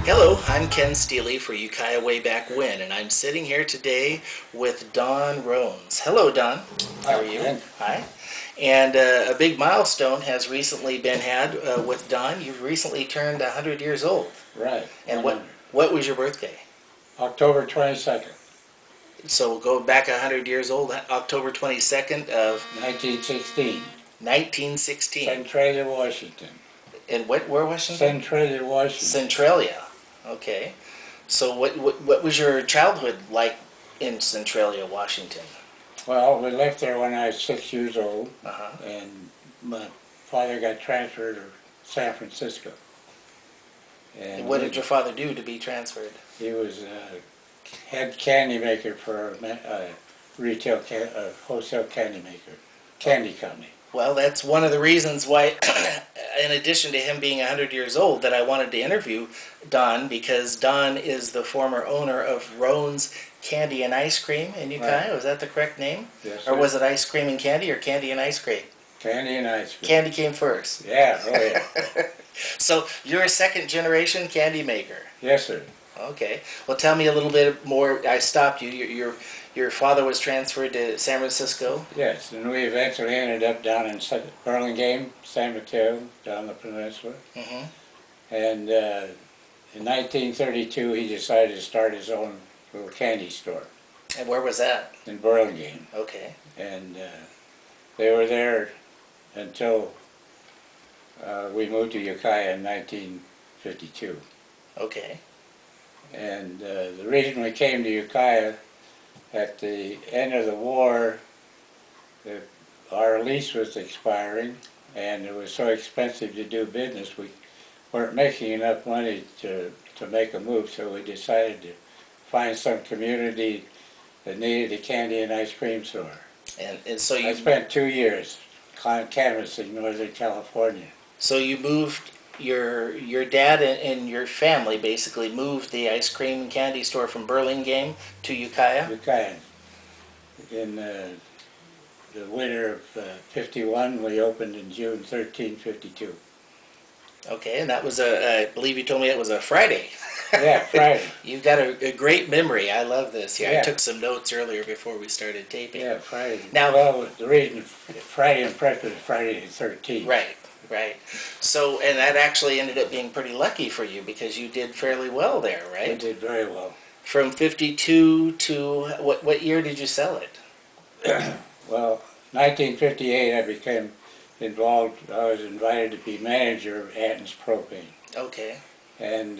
Hello, I'm Ken Steely for Ukiah Way Back When, and I'm sitting here today with Don Rones. Hello, Don. How are you? Ken. Hi. And a big milestone has recently been had with Don. You've recently turned 100 years old. Right. And 100. what was your birthday? October 22nd, So we'll go back 100 years old, October 22nd of 1916. 1916. Centralia, Washington. And where Washington? Centralia, Washington. Centralia. Okay. So what was your childhood like in Centralia, Washington? Well, we left there when I was 6 years old, Uh-huh. and my father got transferred to San Francisco. And What did your father do to be transferred? he was head candy maker for a wholesale candy maker, candy company. Well, that's one of the reasons why, in addition to him being 100 years old, that I wanted to interview Don, because Don is the former owner of Rone's Candy and Ice Cream in Ukiah. Right. Was that the correct name? Yes, Or sir. was it ice cream and candy, or candy and ice cream? Candy and ice cream. Candy came first. Yeah, oh yeah. So you're a second generation candy maker. Yes, sir. Okay. Well, tell me a little bit more. I stopped you. Your father was transferred to San Francisco. Yes, and we eventually ended up down in Burlingame, San Mateo, down the peninsula. Mm-hmm. And in 1932, he decided to start his own little candy store And where was that? in Burlingame. Okay. And they were there until we moved to Ukiah in 1952. Okay. And the reason we came to Ukiah, at the end of the war, our lease was expiring, and it was so expensive to do business, we weren't making enough money to make a move, so we decided to find some community that needed a candy and ice cream store. And so I you spent 2 years canvassing Northern California. so you moved your dad and your family basically moved the ice cream and candy store from Burlingame to Ukiah. Ukiah. In the winter of 51, we opened in June 1352. Okay, and that was I believe you told me it was a Friday. Yeah, Friday. You've got a great memory. I love this. Yeah, I Yeah. took some notes earlier before we started taping. Yeah, Friday. Now- well, the reason Friday in prep is Friday the 13th. Right, right. So, and that actually ended up being pretty lucky for you because you did fairly well there, We right? did very well. From 52 to what year did you sell it? Well, 1958 I became involved. I was invited to be manager of Atten's Propane. Okay. And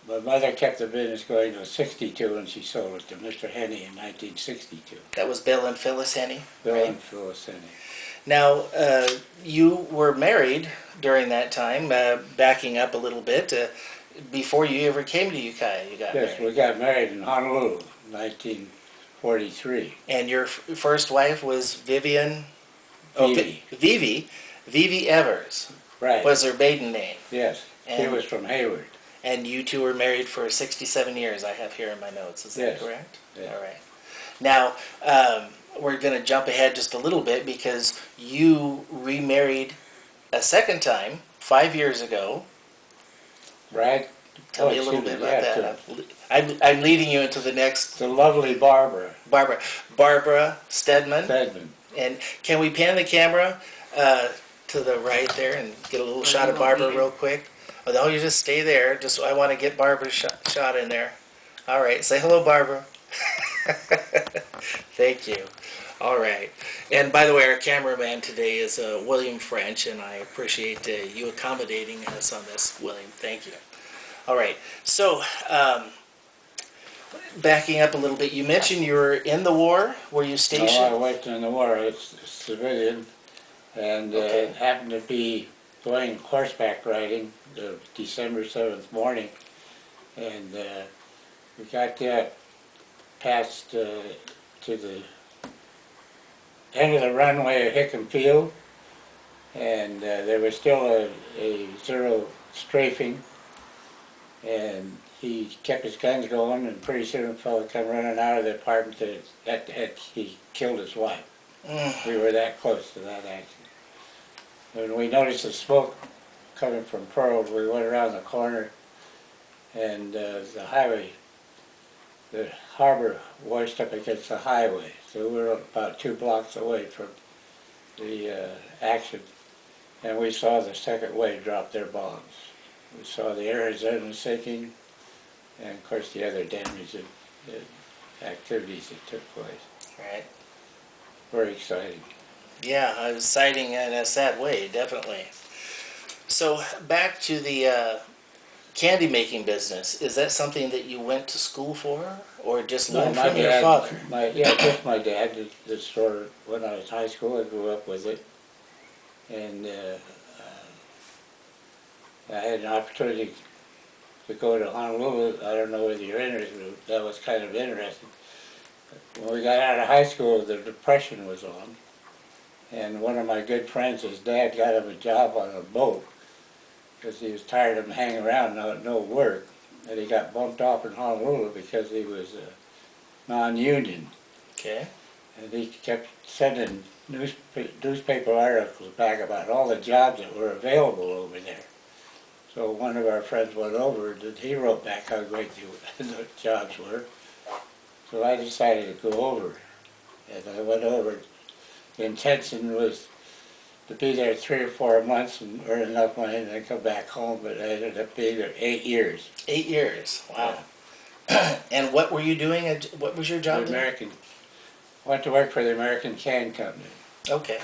my mother kept the business going till 62, and she sold it to Mr. Henne in 1962. That was Bill and Phyllis Henne. Bill Right. and Phyllis Henne. Now, you were married during that time, backing up a little bit, before you ever came to Ukiah, you got Yes, married. we got married in Honolulu, 1943. And your first wife was Vivian? Oh, Vivi. Vivi Evers Right. was her maiden name. Yes. She And- was from Hayward. And you two were married for 67 years, I have here in my notes. Is that Yes. correct? Yeah. All right. Now, we're going to jump ahead just a little bit because you remarried a second time 5 years ago. Right? Tell me a little excuse bit me, about yeah, that. I'm leading you into the next The lovely Barbara Barbara Stedman. Stedman. And can we pan the camera to the right there and get a little shot of Barbara real quick? Oh, no, you just stay there. Just I want to get Barbara's shot in there. All right, say hello, Barbara. Thank you. All right. And by the way, our cameraman today is William French, and I appreciate you accommodating us on this, William. Thank you. All right. So, backing up a little bit, you mentioned you were in the war. Were you No, I stationed? went in the war. It's civilian, and Okay. happened to be going horseback riding the December 7th morning, and we got that past to the end of the runway at Hickam Field, and there was still a zero strafing, and he kept his guns going, and pretty soon a fellow come running out of the apartment that he killed his wife. We were that close to that accident. When we noticed the smoke coming from Pearl, we went around the corner, and the harbor washed up against the highway, so we were about 2 blocks away from the action, and we saw the second wave drop their bombs. We saw the Arizona sinking, and of course the other damage and activities that took place. Right. Very exciting. Yeah, I was citing in a sad way, definitely. So back to the candy making business. Is that something that you went to school for, or just learned from your father? Just my dad did the store when I was in high school. I grew up with it, and I had an opportunity to go to Honolulu. I don't know whether you're interested, but that was kind of interesting. When we got out of high school, the Depression was on, and one of my good friends, his dad got him a job on a boat because he was tired of him hanging around, no work, and he got bumped off in Honolulu because he was non-union. Okay. And he kept sending newspaper articles back about all the jobs that were available over there. So one of our friends went over and he wrote back how great the jobs were. So I decided to go over. And I went over. The intention was to be there 3 or 4 months and earn enough money and then come back home, but I ended up being there 8 years. 8 years, wow. Yeah. And what were you doing? What was your job? Went to work for the American Can Company. Okay.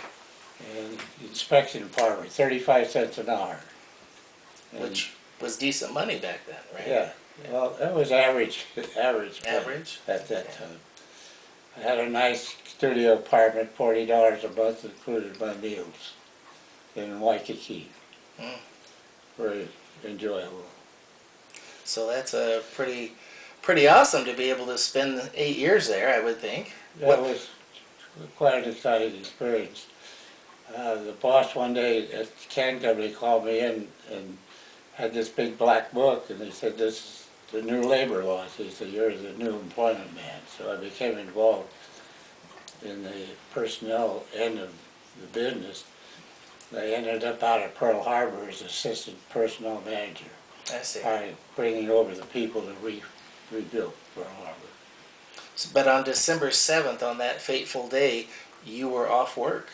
And inspection department, 35 cents an hour. Which was decent money back then, right? Yeah. Well, that was average Average? at that time. I had a nice studio apartment, $40 a month, included my meals in Waikiki. Very enjoyable. So that's a pretty awesome to be able to spend 8 years there, I would think. That was quite an exciting experience. The boss one day at the can company called me in and had this big black book, and he said, "This is the new labor laws." He said, "You're the new employment man." So I became involved in the personnel end of the business. I ended up out at Pearl Harbor as assistant personnel manager. I see. Bringing over the people that rebuilt Pearl Harbor. But on December 7th, on that fateful day, you were off work,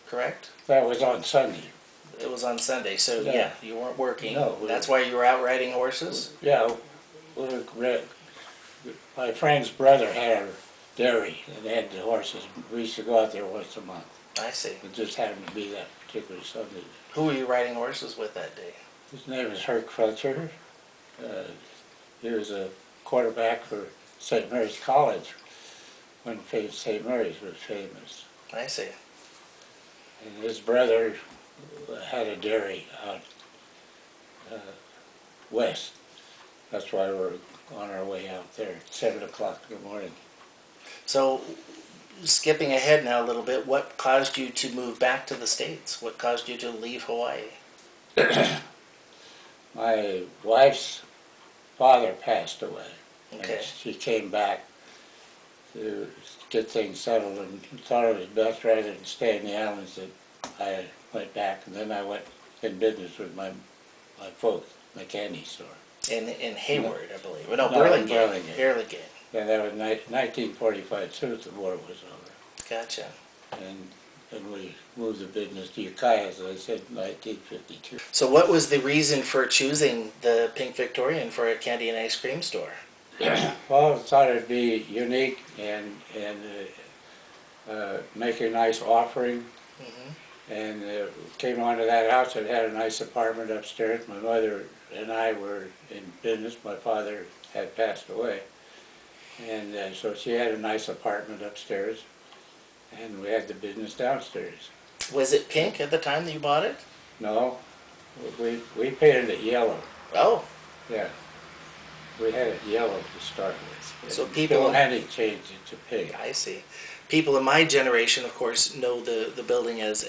correct? That was on Sunday. It was on Sunday, so yeah, you weren't working. No. That's why you were out riding horses? Yeah. My friend's brother had a dairy and they had the horses. We used to go out there once a month. I see. It just happened to be that particular Sunday. Who were you riding horses with that day? His name is Herc Crutcher. He was a quarterback for St. Mary's College when St. Mary's was famous. I see. And his brother had a dairy out west. That's why we're on our way out there at 7 o'clock in the morning. So, skipping ahead now a little bit, what caused you to move back to the States? What caused you to leave Hawaii? My wife's father passed away. Okay. And she came back to get things settled and thought it was best rather than stay in the islands that I went back, and then I went in business with my folks, my candy store. In Hayward, I believe. Well, no, No, Burlingame. Burlingame. Yeah, that was 1945, as soon as the war was over. Gotcha. And we moved the business to Ukiah, as I said, in 1952. So what was the reason for choosing the Pink Victorian for a candy and ice cream store? Well, I thought it'd be unique and make a nice offering. And came onto that house. It had a nice apartment upstairs. My mother and I were in business. My father had passed away. And so she had a nice apartment upstairs. And we had the business downstairs. Was it pink at the time that you bought it? No, we painted it yellow. Oh. Yeah. We had it yellow to start with. So people... Henne changed it to pink. I see. People in my generation, of course, know the building as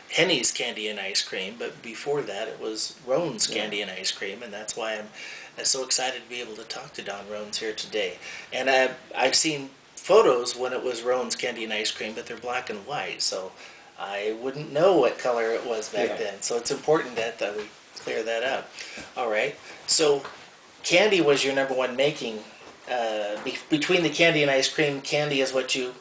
Henne's Candy and Ice Cream, but before that it was Roan's Candy and Ice Cream, and that's why I'm so excited to be able to talk to Don Roans here today. And I've seen photos when it was Roan's Candy and Ice Cream, but they're black and white, so I wouldn't know what color it was back then. So it's important that we clear that up. All right. So candy was your number one making. Between the candy and ice cream, candy is what you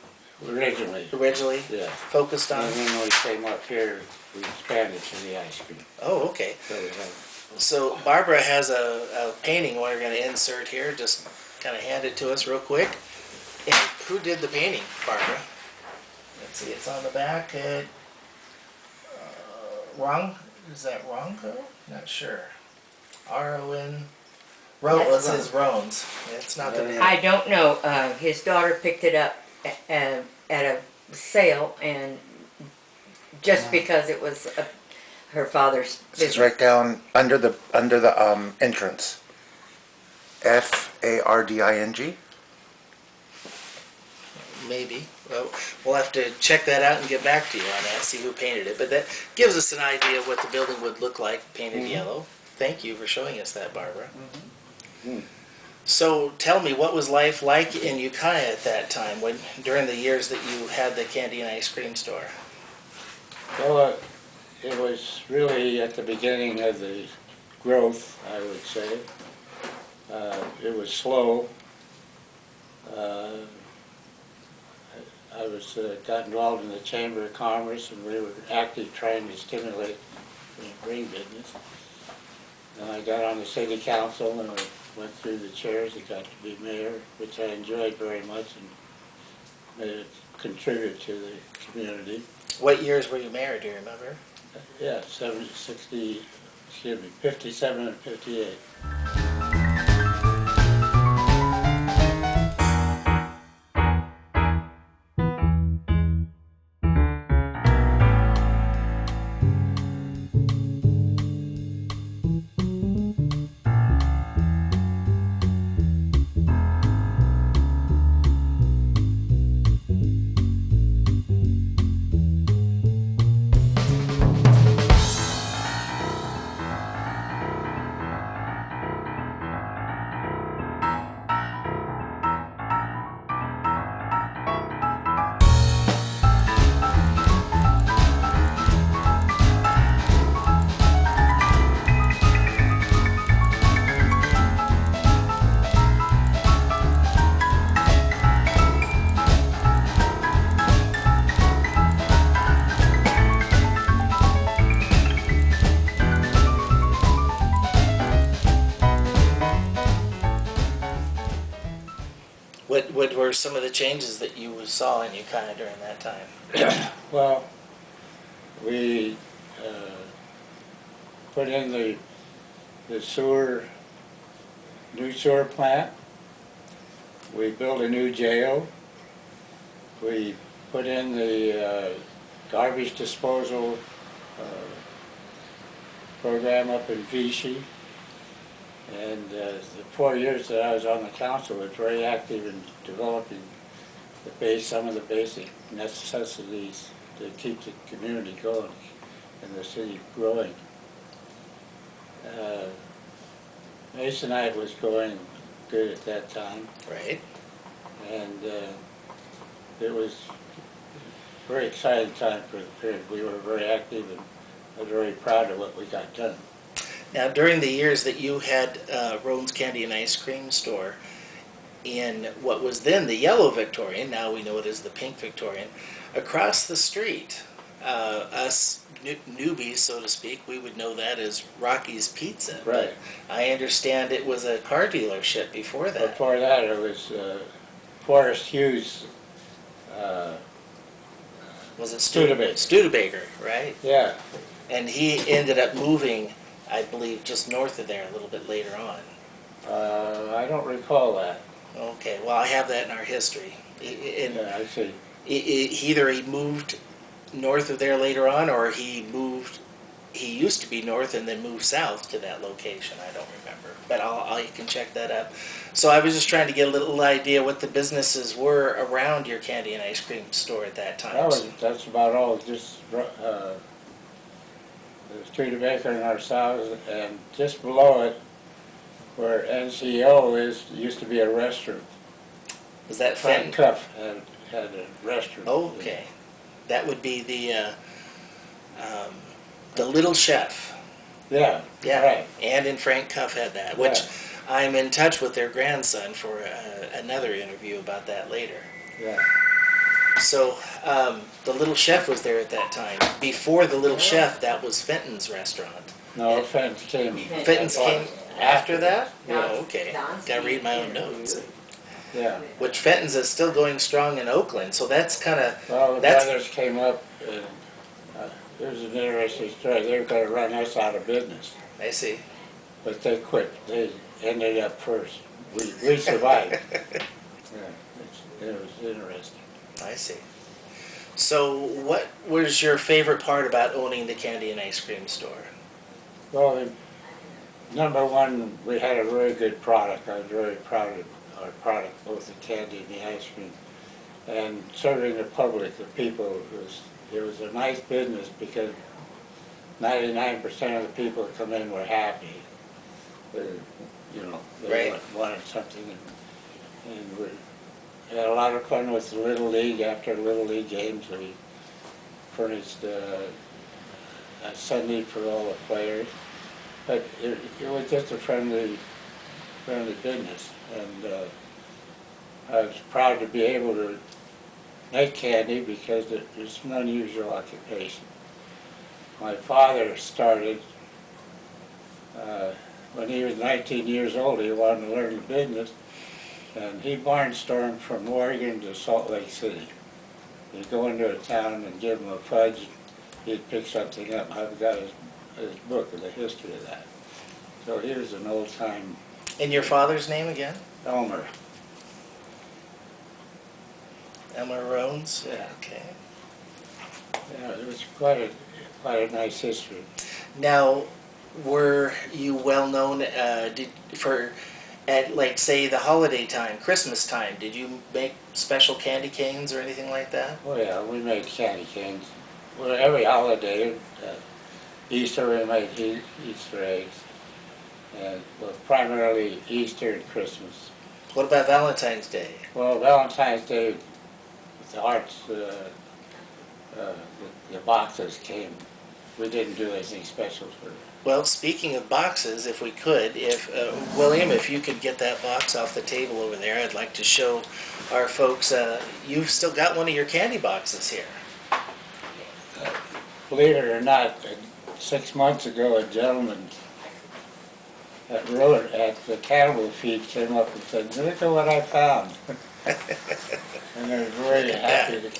originally Yeah. focused on? And then we came up here, we expanded to the ice cream. Oh, okay. So we have, So Barbara has a painting we're going to insert here. Just kind of hand it to us real quick. And who did the painting, Barbara? Let's see, it's on the back. Wrong? Is that Ronco? Not sure. R-O-N. Well, it says Rones. It's not the name. I don't know. His daughter picked it up at a sale, and just because it was her father's This is right down under the entrance. Farding. Maybe. Well, we'll have to check that out and get back to you on that, see who painted it. But that gives us an idea of what the building would look like painted yellow. Thank you for showing us that, Barbara. So tell me, what was life like in Ukiah at that time, during the years that you had the candy and ice cream store? well, it was really at the beginning of the growth, I would say. It was slow. I was got involved in the Chamber of Commerce, and we were actively trying to stimulate the green business. And I got on the city council and I went through the chairs and got to be mayor, which I enjoyed very much and made it contribute to the community. What years were you mayor, do you remember? Yeah, 57 and 58. What were some of the changes that you saw in Ukiah during that time? Well, we put in the sewer, new sewer plant. We built a new jail. We put in the garbage disposal program up in Vichy. And the 4 years that I was on the council was very active in developing some of the basic necessities to keep the community going and the city growing. Masonite was going good at that time. Right. And it was a very exciting time for the period. We were very active and I was very proud of what we got done. Now, during the years that you had Roan's Candy and Ice Cream store in what was then the yellow Victorian, now we know it as the pink Victorian, across the street, us newbies, so to speak, we would know that as Rocky's Pizza. Right. But I understand it was a car dealership before that. Before that, it was Forrest Hughes. Was it Studebaker. Studebaker, right? Yeah. And he ended up moving, I believe, just north of there a little bit later on. I don't recall that. Okay, well, I have that in our history. Yeah, I see. Either he moved north of there later on, or he used to be north and then moved south to that location. I don't remember, but I can check that up. So I was just trying to get a little idea what the businesses were around your candy and ice cream store at that time. That's about all. Just the Studebaker and ourselves, and just below it, where NCO used to be a restroom. Was that Frank Fenton? Cuff had a restroom. Okay, that would be the Little Chef. Yeah. Yeah, Right. and in Frank Cuff had that, I'm in touch with their grandson for another interview about that later. Yeah. So the Little Chef was there at that time. Before the Little Chef, that was Fenton's restaurant. No, And Fenton's came. Fenton's came after that? Yeah. Oh, okay. Gotta read my own notes. Yeah. Which Fenton's is still going strong in Oakland, so that's kind of... Well, the That's- brothers came up, and there's an interesting story. They were going to run us out of business, I see. but they quit. They ended up first. We survived. Yeah, it was interesting. I see. So what was your favorite part about owning the candy and ice cream store? Well, number one, we had a very good product. I was very proud of our product, both the candy and the ice cream. And serving the public, the people, it was a nice business because 99% of the people that come in were happy. You know, they Right. wanted something. And we had a lot of fun with the Little League. After Little League games, we furnished a Sunday for all the players. But it was just a friendly business. And I was proud to be able to make candy because it's an unusual occupation. My father started, when he was 19 years old, he wanted to learn the business, and he barnstormed from Oregon to Salt Lake City. He'd go into a town and give him a fudge, he'd pick something up. I've got his book of the history of that. So he was an old-time And your father's name again? Elmer. Elmer Rones? Yeah. Okay. Yeah, it was quite a nice history. Now, were you well known at like say the holiday time, Christmas time? Did you make special candy canes or anything like that? Oh yeah, we made candy canes. Well, every holiday, Easter we made Easter eggs, and well, primarily Easter and Christmas. What about Valentine's Day? Well, Valentine's Day, the hearts, the boxes came. We didn't do anything special for it. Well, speaking of boxes, if we could, William, if you could get that box off the table over there, I'd like to show our folks, you've still got one of your candy boxes here. Believe it or not, 6 months ago, a gentleman at the cannibal feed came up and said, "Look at what I found." And I was very happy to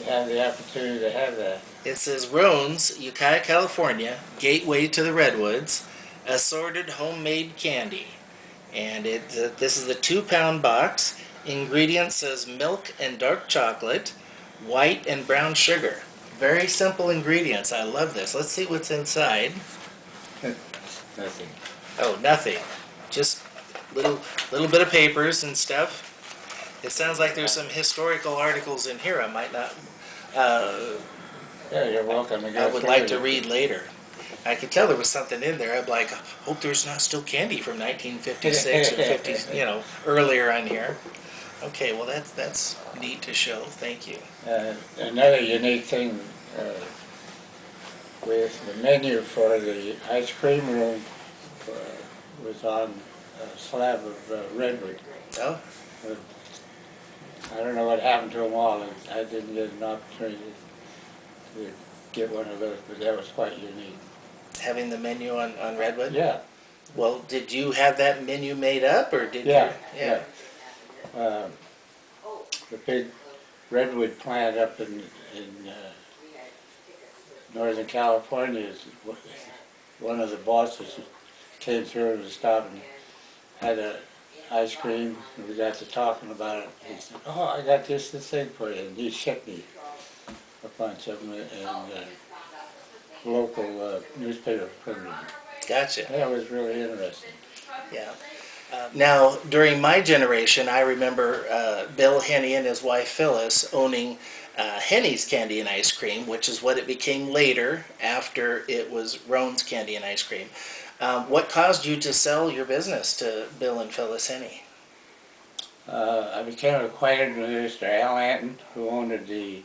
have the opportunity to have that. It says Rones, Ukiah, California, gateway to the Redwoods, assorted homemade candy. And this is a 2-pound box. Ingredients says milk and dark chocolate, white and brown sugar. Very simple ingredients. I love this. Let's see what's inside. Nothing. Oh, nothing. Just little bit of papers and stuff. It sounds like there's some historical articles in here I might not... Yeah, you're welcome to go I would through like it. to read later. I could tell there was something in there. I'd like, hope there's not still candy from 1956 or 50, earlier on here. Okay, well that's neat to show. Thank you. Another unique thing with the menu for the ice cream room was on a slab of redwood. Oh, I don't know what happened to them all. I didn't get an opportunity to get one of those, but that was quite unique. having the menu on Redwood? Yeah, Well, did you have that menu made up, or did yeah, you? yeah. The big redwood plant up in Northern California is one of the bosses came through and stopped and had a ice cream, and we got to talking about it. He said, "Oh, I got this thing for you," and he shipped me a bunch of them, and local newspaper printed them. Gotcha. That was really interesting. Yeah. Now, during my generation, I remember Bill Henne and his wife Phyllis owning Henne's Candy and Ice Cream, which is what it became later after it was Roan's Candy and Ice Cream. What caused you to sell your business to Bill and Phyllis Henne? I became acquainted with Mr. Al Anton, who owned the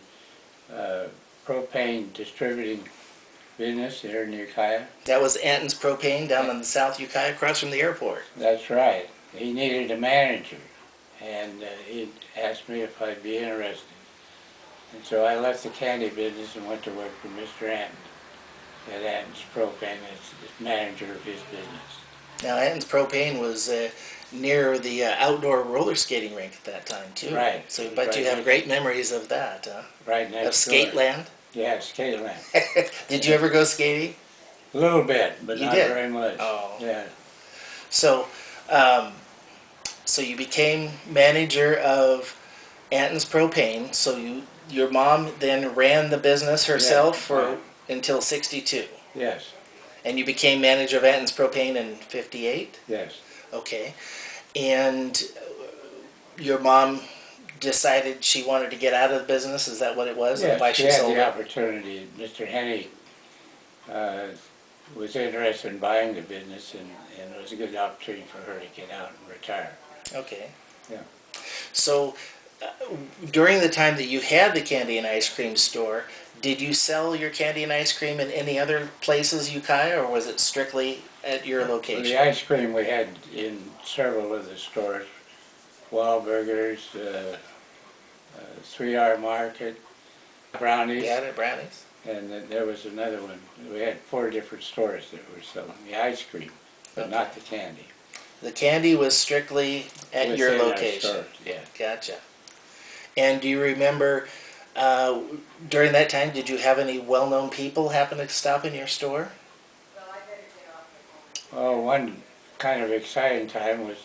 propane distributing business here in Ukiah. That was Anton's Propane down in the South Ukiah, across from the airport. That's right. He needed a manager, and he asked me if I'd be interested. And so I left the candy business and went to work for Mr. Anton at Anton's Propane as the manager of his business. Now, Anton's Propane was near the outdoor roller skating rink at that time, too. Right. So, but you Right. have great memories of that, Right next of skate door. land. Yeah, skate land. Did you ever go skating? A little bit, but You not did? very much. Oh. Yeah. So, so you became manager of Anton's Propane. So your mom then ran the business herself Yeah, for right. until '62, Yes. and you became manager of Anton's Propane in '58. Yes. Okay, and your mom decided she wanted to get out of the business. Is that what it was? Yes, Why she she had sold the it? opportunity. Mr. Henne was interested in buying the business, and it was a good opportunity for her to get out and retire. Okay. Yeah. So, during the time that you had the candy and ice cream store, did you sell your candy and ice cream in any other places, Ukiah, or was it strictly at your Well, location? the ice cream we had in several of the stores, Wahlburgers, 3R Market, Brownies, You had it, brownies? and then there was another one. We had 4 different stores that were selling the ice cream, but Okay. not the candy. The candy was strictly at your Within our location. stores, yeah. Gotcha. And do you remember, during that time, did you have any well-known people happen to stop in your store? Oh, one kind of exciting time was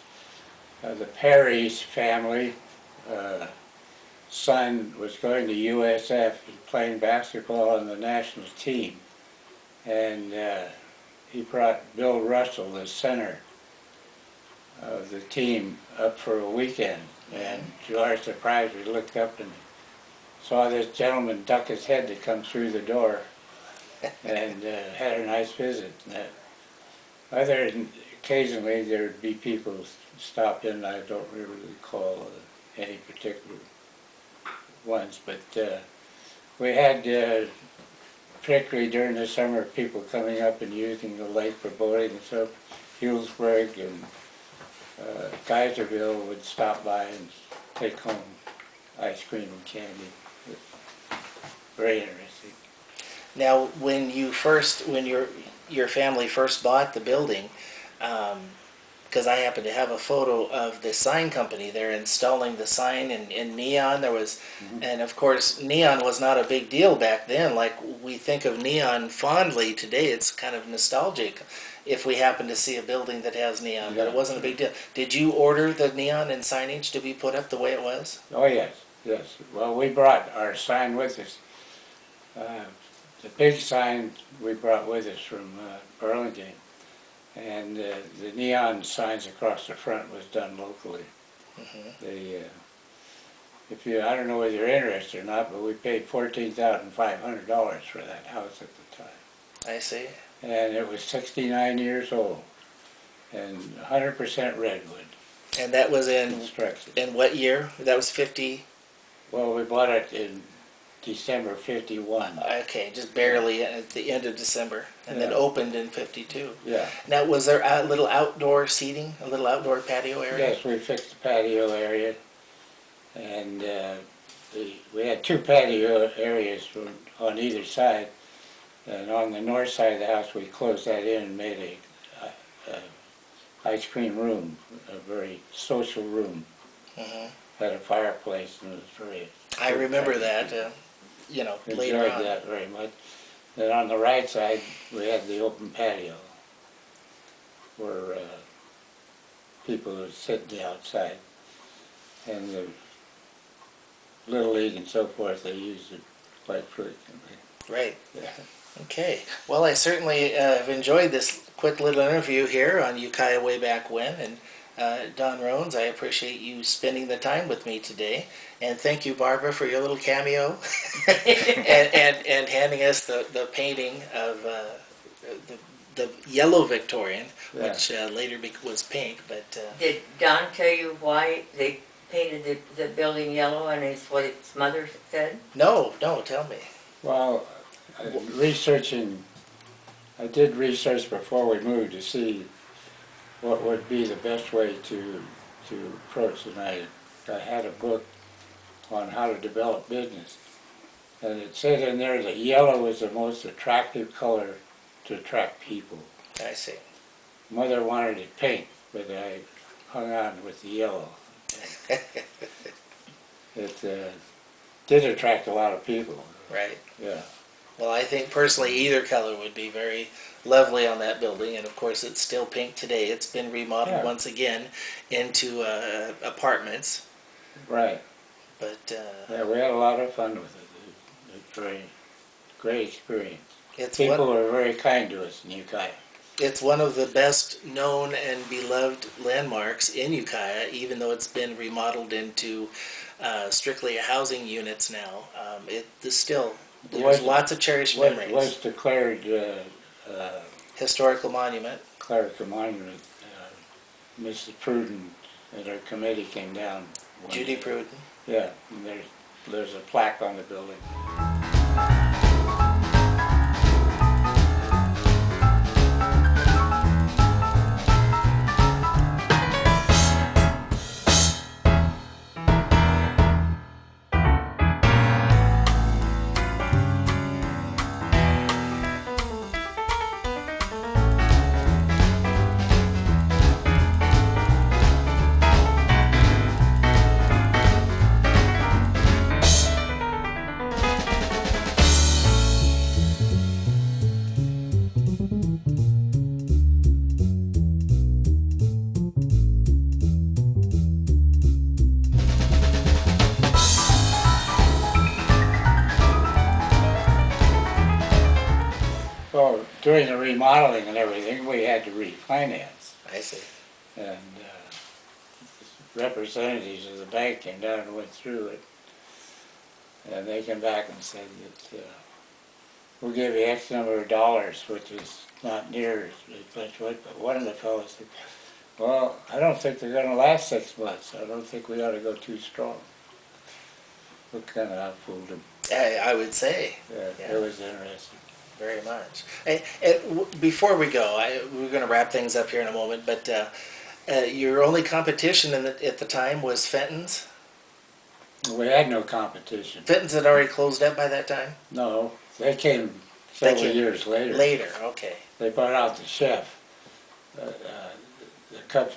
the Perry's family. Son was going to USF and playing basketball on the national team, and he brought Bill Russell, the center of the team, up for a weekend. And to our surprise, we looked up and saw this gentleman duck his head to come through the door, and had a nice visit. Other than occasionally there'd be people stop in. I don't really recall any particular ones, but we had, particularly during the summer, people coming up and using the lake for boating and so. Healdsburg and Geyserville would stop by and take home ice cream and candy. Very interesting. Now, when your family first bought the building, because I happen to have a photo of the sign company. They're installing the sign in neon. There was, and of course, neon was not a big deal back then. Like we think of neon fondly today, it's kind of nostalgic if we happen to see a building that has neon, but it wasn't a big deal. Did you order the neon and signage to be put up the way it was? Oh, yes, yes. Well, we brought our sign with us. The big sign we brought with us from Burlingame, and the neon signs across the front was done locally. I don't know whether you're interested or not, but we paid $14,500 for that house at the time. I see. And it was 69 years old, and 100% redwood And that was construction. in what year? That was 50. Well, we bought it in December '51. Okay, just barely at the end of December, and then Yeah. opened in '52. Yeah. Now, was there a little outdoor seating, a little outdoor patio area? Yes, we fixed the patio area, and we had 2 patio areas on either side. And on the north side of the house, we closed that in and made a ice cream room, a very social room. Had a fireplace, and it was very. I remember that. Later Enjoyed on. that very much. Then on the right side, we had the open patio, where people would sit in the outside, and the Little League and so forth, they used it quite frequently. Right. Yeah. Okay. Well, I certainly have enjoyed this quick little interview here on Ukiah Way Back When. And Don Rones, I appreciate you spending the time with me today. And thank you, Barbara, for your little cameo and handing us the painting of the yellow Victorian, Yeah. which later was pink. But Did Don tell you why they painted the building yellow and it's what its mother said? no, tell me. Well, researching I did research before we moved to see what would be the best way to approach, and I had a book on how to develop business. And it said in there that yellow is the most attractive color to attract people. I see. Mother wanted it pink, but I hung on with the yellow. It did attract a lot of people. Right. Yeah. Well, I think personally either color would be very lovely on that building, and of course it's still pink today. It's been remodeled Yeah. once again into apartments, Right. but Yeah, we had a lot of fun with it. It's very great experience. it's People one, were very kind to us in Ukiah. it's one of the best known and beloved landmarks in Ukiah, even though it's been remodeled into strictly housing units now. It is still, there's lots of cherished memories. Was declared Historical monument. clerical monument. Mrs. Pruden and her committee came down. Judy day. Pruden. Yeah, and there's a plaque on the building. Well, during the remodeling and everything, we had to refinance. I see. And representatives of the bank came down and went through it. And they came back and said that we'll give you X number of dollars, which is not near as much wood. But one of the fellows said, well, I don't think they're going to last 6 months. I don't think we ought to go too strong. We kind of outfooled them. I would say. Yeah, it was interesting. Very much. Before we go, we're going to wrap things up here in a moment, but your only competition at the time was Fenton's? We had no competition. Fenton's had already closed up by that time? No, they came several years later. Later, okay. They brought out the chef, the Cup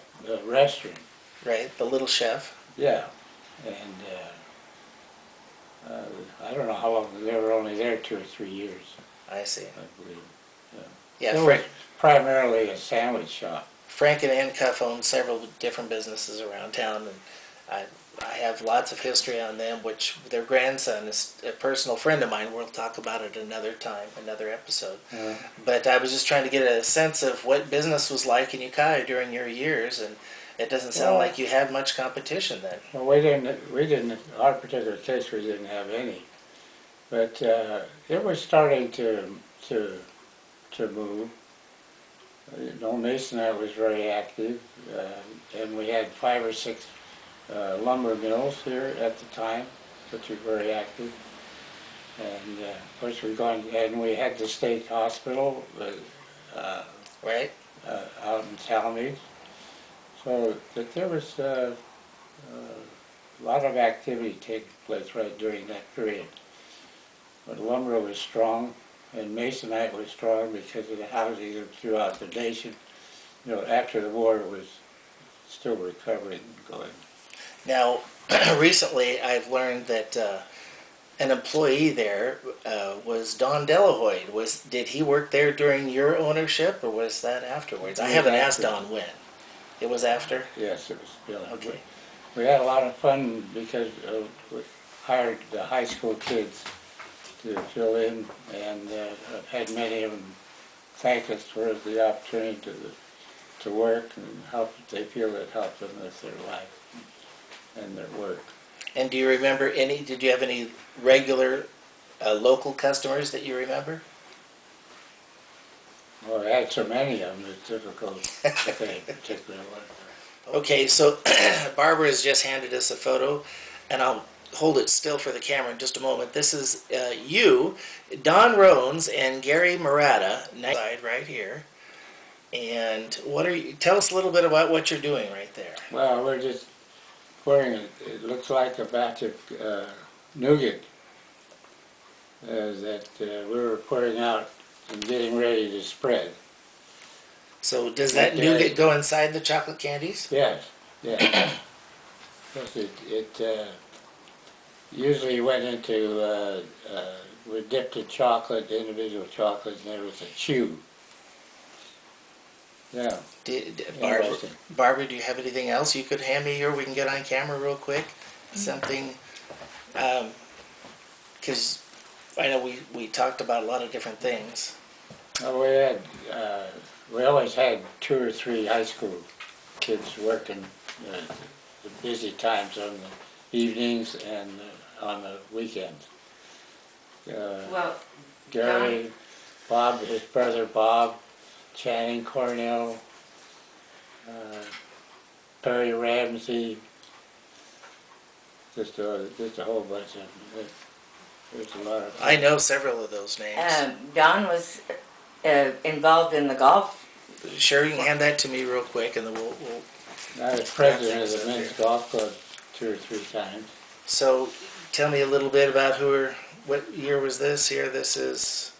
restaurant. Right, the Little Chef. Yeah, and I don't know how long, they were only there 2 or 3 years, I see. I believe. Yeah, It was primarily a sandwich shop. Frank and Ann Cuff owned several different businesses around town, and I have lots of history on them, which their grandson is a personal friend of mine. We'll talk about it another time, another episode. But I was just trying to get a sense of what business was like in Ukiah during your years, and it doesn't sound like you had much competition then. Well, we didn't, in our particular case, we didn't have any. But it was starting to move. Masonite was very active, and we had 5 or 6 lumber mills here at the time, which were very active. And of course we had the state hospital Right? out in Talmadge. So that there was a lot of activity taking place right during that period. But lumber was strong, and Masonite was strong because of the housing throughout the nation. After the war, it was still recovering and going. Now, recently I've learned that an employee there was Don Delahoy. Did he work there during your ownership, or was that afterwards? I haven't asked Don when. It was after? Yes, it was Billy. Okay. We had a lot of fun because we hired the high school kids to fill in, and I've had many of them thank us for the opportunity to work and help. They feel it helped them with their life and their work. And do you remember did you have any regular local customers that you remember? Well, I had so many of them, it's difficult to say a particular one. Okay, so Barbara has just handed us a photo, and I'll hold it still for the camera in just a moment. This is you, Don Rones, and Gary Murata, side right here. And what are you? Tell us a little bit about what you're doing right there. Well, we're just pouring it looks like a batch of nougat that we were pouring out and getting ready to spread. So does that nougat go inside the chocolate candies? Yes, yes. Yes, it usually went into, we dipped in chocolate, individual chocolate, and there was a chew. Yeah. Barbara, do you have anything else you could hand me here? We can get on camera real quick. Something, because I know we talked about a lot of different things. Well, we always had 2 or 3 high school kids working the busy times on the evenings and on the weekends. Well, Gary, Bob, his brother Bob, Channing Cornell, Perry Ramsey, just a whole bunch of them. There's a lot of. I know several of those names. Don was involved in the golf. Sure, you can hand that to me real quick, and then we'll I was president of the men's golf club 2 or 3 times. So, tell me a little bit about what year was this here? This is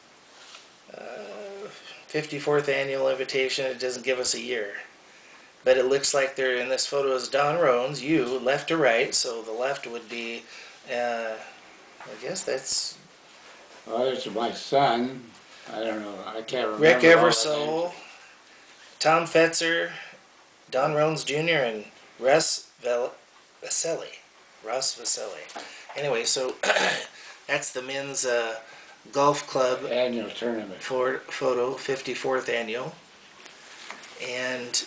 54th annual invitation. It doesn't give us a year. But it looks like they're in this photo is Don Rones, you, left to right. So the left would be, I guess that's... Well, there's my son. I don't know. I can't remember. Rick all the Eversole, names. Tom Fetzer, Don Rones Jr., and Russ Vaselli. Anyway, so that's the men's golf club Annual tournament. photo, 54th annual. And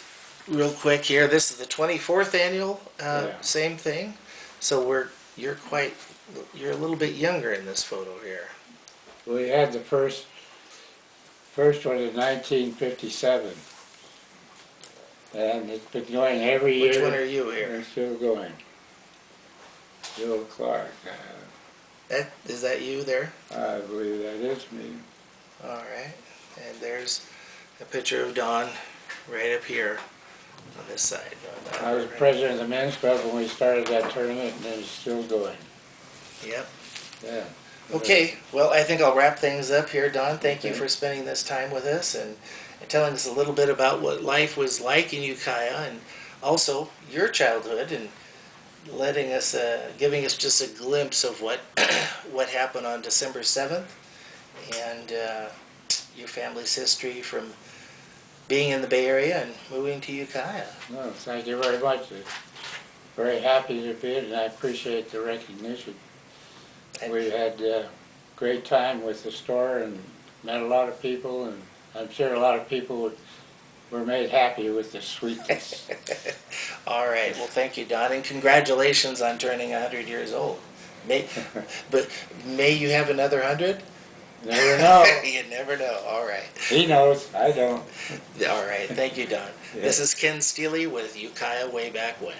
real quick here, this is the 24th annual, Yeah. same thing. So you're a little bit younger in this photo here. We had the first one in 1957. And it's been going every year. Which one are you here? It's still going. Bill Clark. Is that you there? I believe that is me. All right. And there's a picture of Don right up here on this side. I was president of the men's club when we started that tournament, and it's still going. Yep. Yeah. Okay, well, I think I'll wrap things up here, Don. Thank you Okay. for spending this time with us and telling us a little bit about what life was like in Ukiah and also your childhood and letting us, giving us just a glimpse of what what happened on December 7th and your family's history from being in the Bay Area and moving to Ukiah. No, thank you very much. Very happy to be it, and I appreciate the recognition. We had a great time with the store and met a lot of people, and I'm sure a lot of people were made happy with the sweetness. All right. Well, thank you, Don, and congratulations on turning 100 years old. But may you have another 100? Never know. You never know. All right. He knows. I don't. All right. Thank you, Don. Yeah. This is Ken Steely with Ukiah Way Back When.